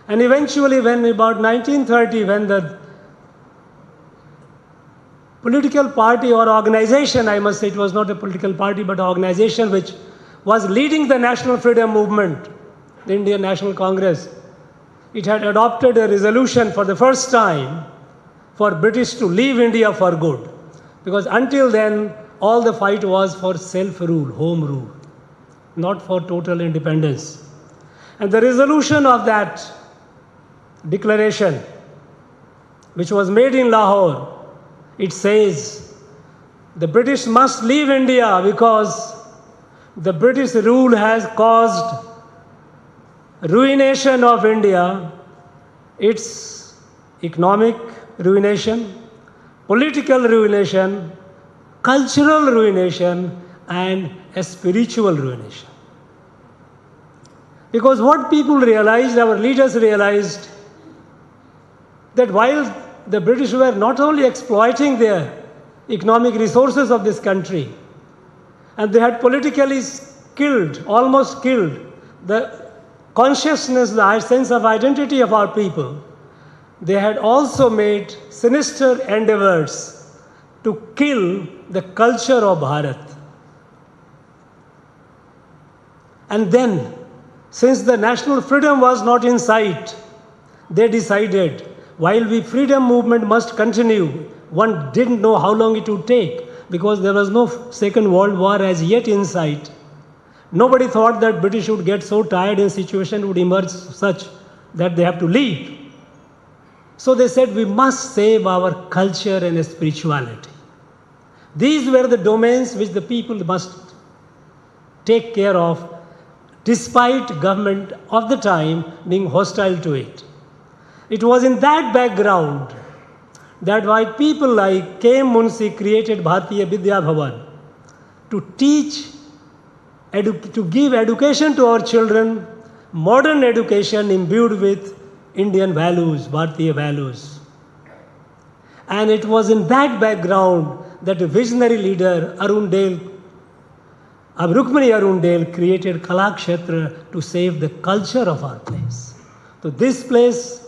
And eventually, when about 1930, when the political party or organization, I must say it was not a political party, but an organization which was leading the national freedom movement, the Indian National Congress, it had adopted a resolution for the first time for British to leave India for good. Because until then, all the fight was for self-rule, home rule, not for total independence. And the resolution of that declaration, which was made in Lahore, it says the British must leave India because the British rule has caused ruination of India, its economic ruination, political ruination, cultural ruination, and a spiritual ruination. Because what people realized, our leaders realized, that while the British were not only exploiting their economic resources of this country, and they had politically killed, almost killed, the consciousness, the sense of identity of our people, they had also made sinister endeavors to kill the culture of Bharat. And then, since the national freedom was not in sight, they decided, while the freedom movement must continue, one didn't know how long it would take because there was no Second World War as yet in sight. Nobody thought that British would get so tired and situation would emerge such that they have to leave. So they said, we must save our culture and spirituality. These were the domains which the people must take care of, despite government of the time being hostile to it. It was in that background that why people like K.M. Munshi created Bharatiya Vidya Bhavan to teach, to give education to our children, modern education imbued with Indian values, Bharatiya values. And it was in that background that a visionary leader, Rukmini Arundale, created Kalakshetra to save the culture of our place. So this place,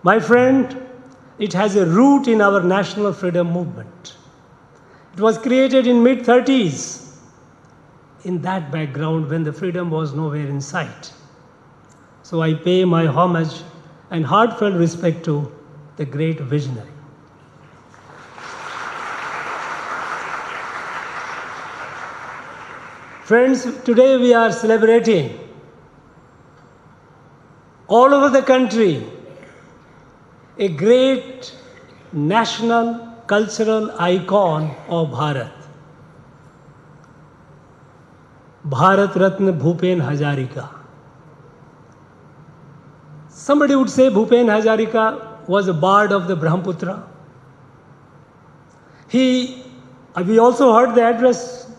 my friend, it has a root in our national freedom movement. It was created in mid-30s, in that background when the freedom was nowhere in sight. So I pay my homage and heartfelt respect to the great visionary. Friends, today we are celebrating all over the country a great national cultural icon of Bharat. Bharat Ratna Bhupen Hazarika. Somebody would say Bhupen Hazarika was a bard of the Brahmaputra. We also heard the address,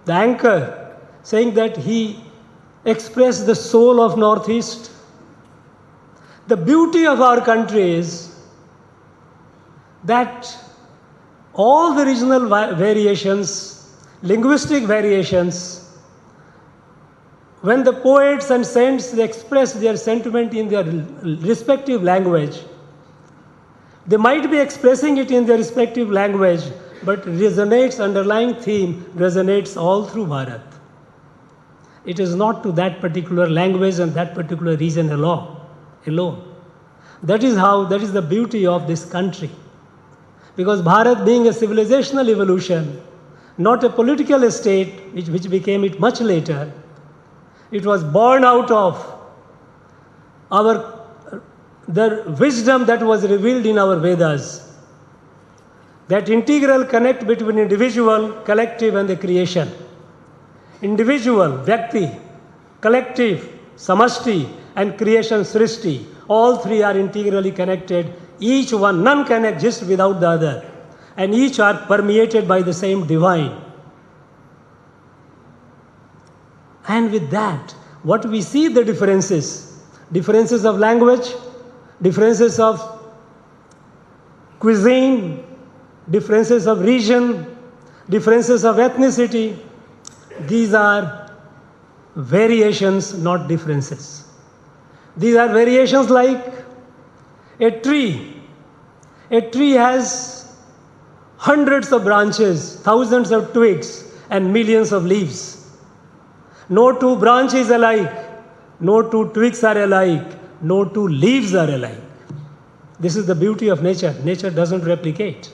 the anchor, saying that he expressed the soul of Northeast. The beauty of our country is that all the regional variations, linguistic variations, when the poets and saints express their sentiment in their respective language, they might be expressing it in their respective language, but resonates, underlying theme resonates all through Bharat. It is not to that particular language and that particular region alone. That is the beauty of this country. Because Bharat, being a civilizational evolution, not a political state, which became it much later, it was born out of the wisdom that was revealed in our Vedas. That integral connect between individual, collective and the creation. Individual, Vyakti, collective, Samashti, and creation, Srishti. All three are integrally connected. Each one, none can exist without the other. And each are permeated by the same divine. And with that, what we see the differences of language, differences of cuisine, differences of region, differences of ethnicity. These are variations, not differences. These are variations like a tree. A tree has hundreds of branches, thousands of twigs, and millions of leaves. No two branches alike, no two twigs are alike, no two leaves are alike. This is the beauty of nature. Nature doesn't replicate.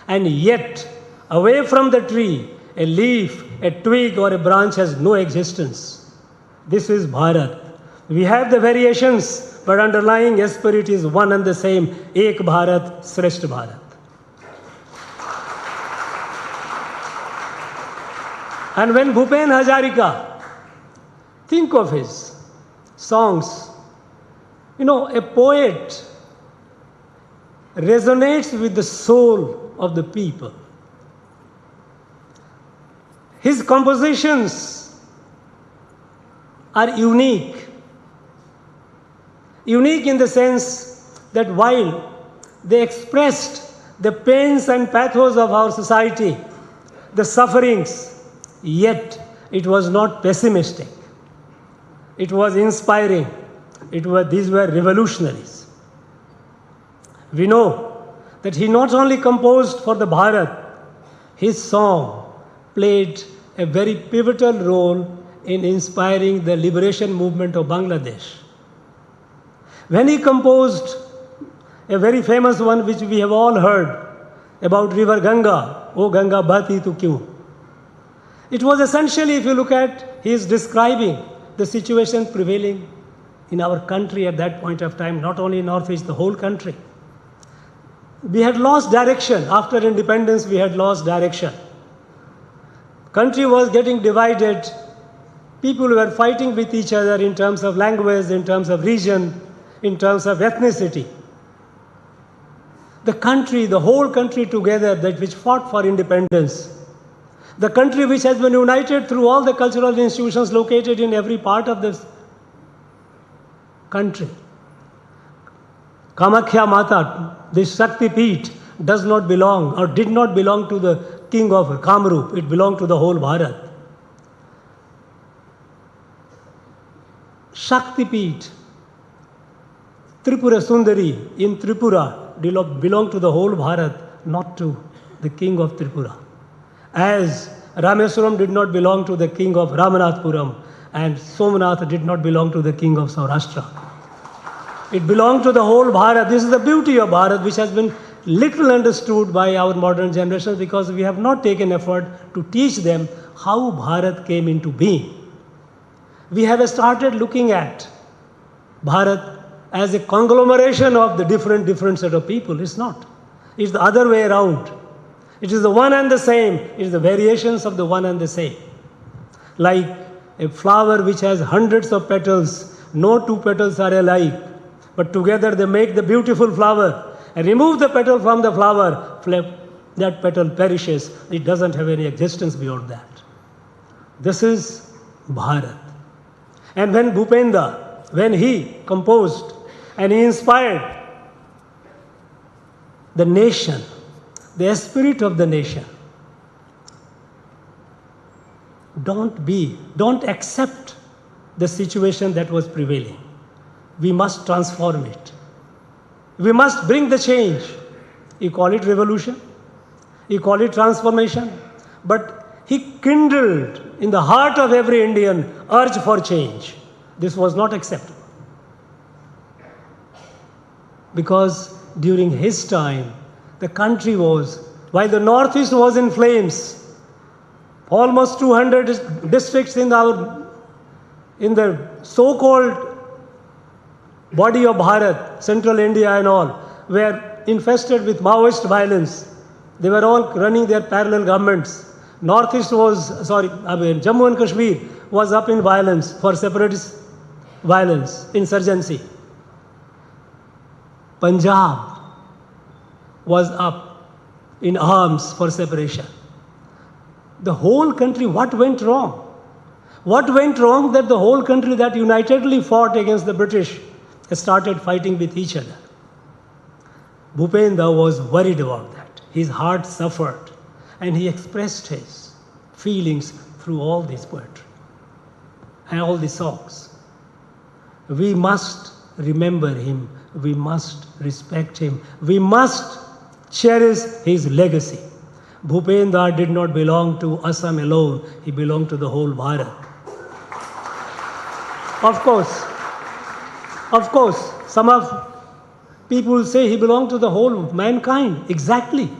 And yet, away from the tree, a leaf, a twig, or a branch has no existence. This is Bharat. We have the variations, but underlying spirit is one and the same. Ek Bharat, Shrestha Bharat. And when Bhupen Hazarika, think of his songs. You know, a poet resonates with the soul of the people. His compositions are unique. Unique in the sense that while they expressed the pains and pathos of our society, the sufferings, yet it was not pessimistic. It was inspiring. These were revolutionaries. We know that he not only composed for the Bharat, his song played a very pivotal role in inspiring the liberation movement of Bangladesh. When he composed a very famous one which we have all heard about river Ganga, O Ganga Bhati Tu Kyun. It was essentially, if you look at, he is describing the situation prevailing in our country at that point of time, not only in Northeast, the whole country. We had lost direction. After independence, we had lost direction. Country was getting divided. People were fighting with each other in terms of language, in terms of region, in terms of ethnicity. The country, the whole country together, that which fought for independence. The country which has been united through all the cultural institutions located in every part of this country. Kamakhya Mata, this Shakti Peeth, does not belong or did not belong to the king of Kamrup. It belonged to the whole Bharat. Shakti Peeth, Tripura Sundari in Tripura belonged to the whole Bharat, not to the king of Tripura. As Rameswaram did not belong to the king of Ramanathpuram and Somnath did not belong to the king of Saurashtra. It belonged to the whole Bharat. This is the beauty of Bharat, which has been little understood by our modern generations because we have not taken effort to teach them how Bharat came into being. We have started looking at Bharat as a conglomeration of the different set of people. It's not. It's the other way around. It is the one and the same. It is the variations of the one and the same. Like a flower which has hundreds of petals, no two petals are alike, but together they make the beautiful flower. And remove the petal from the flower, that petal perishes. It doesn't have any existence beyond that. This is Bharat. And when Bhupendra, when he composed and he inspired the nation, the spirit of the nation, don't accept the situation that was prevailing. We must transform it. We must bring the change. You call it revolution, you call it transformation, but he kindled in the heart of every Indian urge for change. This was not acceptable. Because during his time, the country was, while the Northeast was in flames, almost 200 districts in the so-called body of Bharat, central India and all, were infested with Maoist violence. They were all running their parallel governments. Jammu and Kashmir was up in violence for separatist violence, insurgency. Punjab was up in arms for separation. The whole country, what went wrong? What went wrong that the whole country that unitedly fought against the British started fighting with each other? Bhupendra was worried about that. His heart suffered and he expressed his feelings through all this poetry and all these songs. We must remember him. We must respect him. We must cherish his legacy. Bhupendra did not belong to Assam alone. He belonged to the whole Bharat. Of course, some of people say he belonged to the whole mankind. Exactly.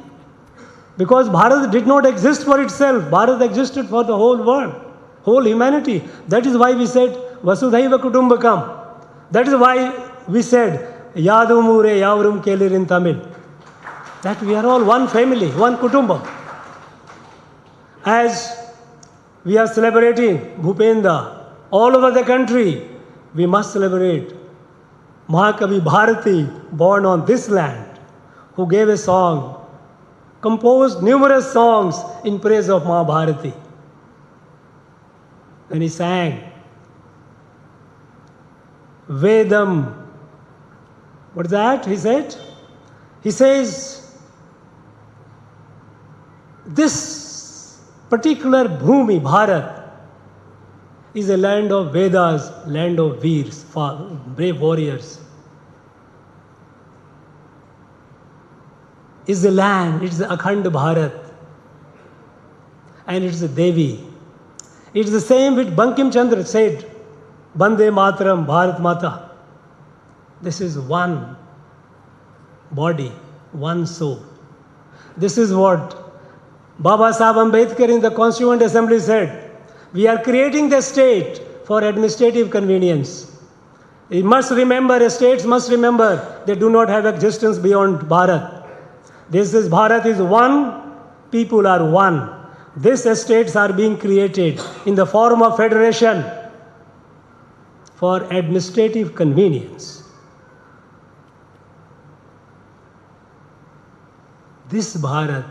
Because Bharat did not exist for itself. Bharat existed for the whole world, whole humanity. That is why we said Vasudhaiva Kutumbakam. That is why we said Yadu Mure Yavrum Kelir in Tamil. That we are all one family, one Kutumbam. As we are celebrating Bhupendra all over the country, we must celebrate Mahakavi Bharati, born on this land, who gave a song, composed numerous songs in praise of Mahabharati. When he sang Vedam, what's that? He says, this particular Bhumi, Bharat, is a land of Vedas, land of Veers, brave warriors. Is the land, it's the Akhand Bharat, and it's the Devi. It's the same which Bankim Chandra said, Bande Mataram Bharat Mata. This is one body, one soul. This is what Baba Sahib Ambedkar in the Constituent Assembly said. We are creating the state for administrative convenience. States must remember they do not have existence beyond Bharat. Bharat is one, people are one. These estates are being created in the form of federation for administrative convenience. This Bharat,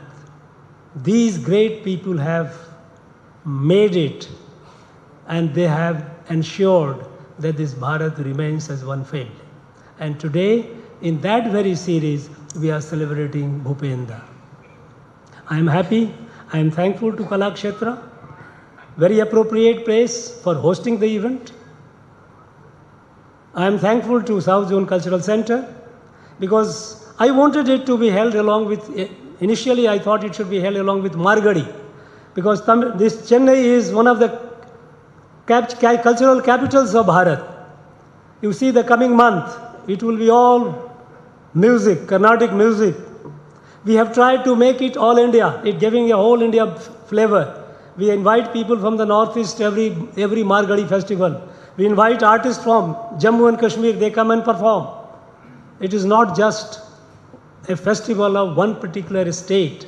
these great people have made it, and they have ensured that this Bharat remains as one family. And today, in that very series, we are celebrating Bhupendra. I am happy, I am thankful to Kalakshetra, very appropriate place for hosting the event. I am thankful to South Zone Cultural Center, because I wanted it to be held along with, initially I thought it should be held along with Margadi, because this Chennai is one of the cultural capitals of Bharat. You see, the coming month, it will be all music, Carnatic music. We have tried to make it all India, it giving a whole India flavor. We invite people from the northeast every Margadi festival. We invite artists from Jammu and Kashmir, they come and perform. It is not just a festival of one particular state.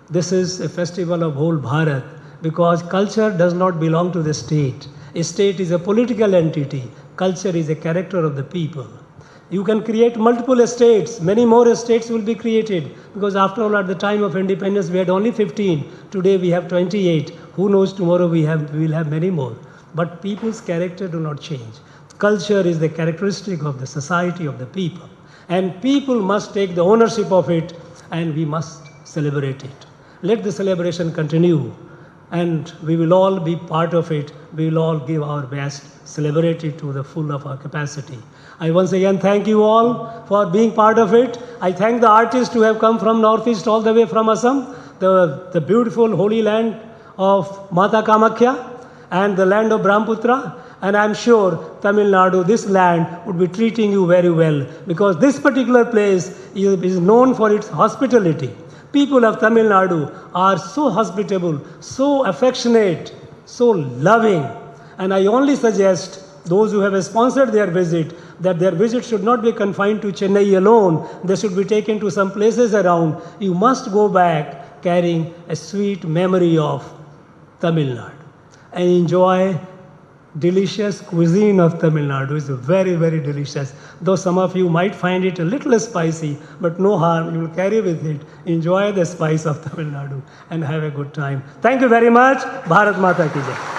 This is a festival of whole Bharat, because culture does not belong to the state. A state is a political entity. Culture is a character of the people. You can create multiple estates. Many more estates will be created, because after all, at the time of independence, we had only 15. Today we have 28. Who knows, tomorrow we will have many more. But people's character do not change. Culture is the characteristic of the society, of the people. And people must take the ownership of it, and we must celebrate it. Let the celebration continue, and we will all be part of it. We will all give our best, celebrate it to the full of our capacity. I once again thank you all for being part of it. I thank the artists who have come from Northeast all the way from Assam, the beautiful holy land of Mata Kamakhya and the land of Brahmaputra. And I'm sure Tamil Nadu, this land, would be treating you very well, because this particular place is known for its hospitality. People of Tamil Nadu are so hospitable, so affectionate, so loving. And I only suggest those who have sponsored their visit, that their visit should not be confined to Chennai alone. They should be taken to some places around. You must go back carrying a sweet memory of Tamil Nadu and enjoy delicious cuisine of Tamil Nadu. It's very, very delicious. Though some of you might find it a little spicy, but no harm, you will carry with it. Enjoy the spice of Tamil Nadu and have a good time. Thank you very much. Bharat Mata ki jai.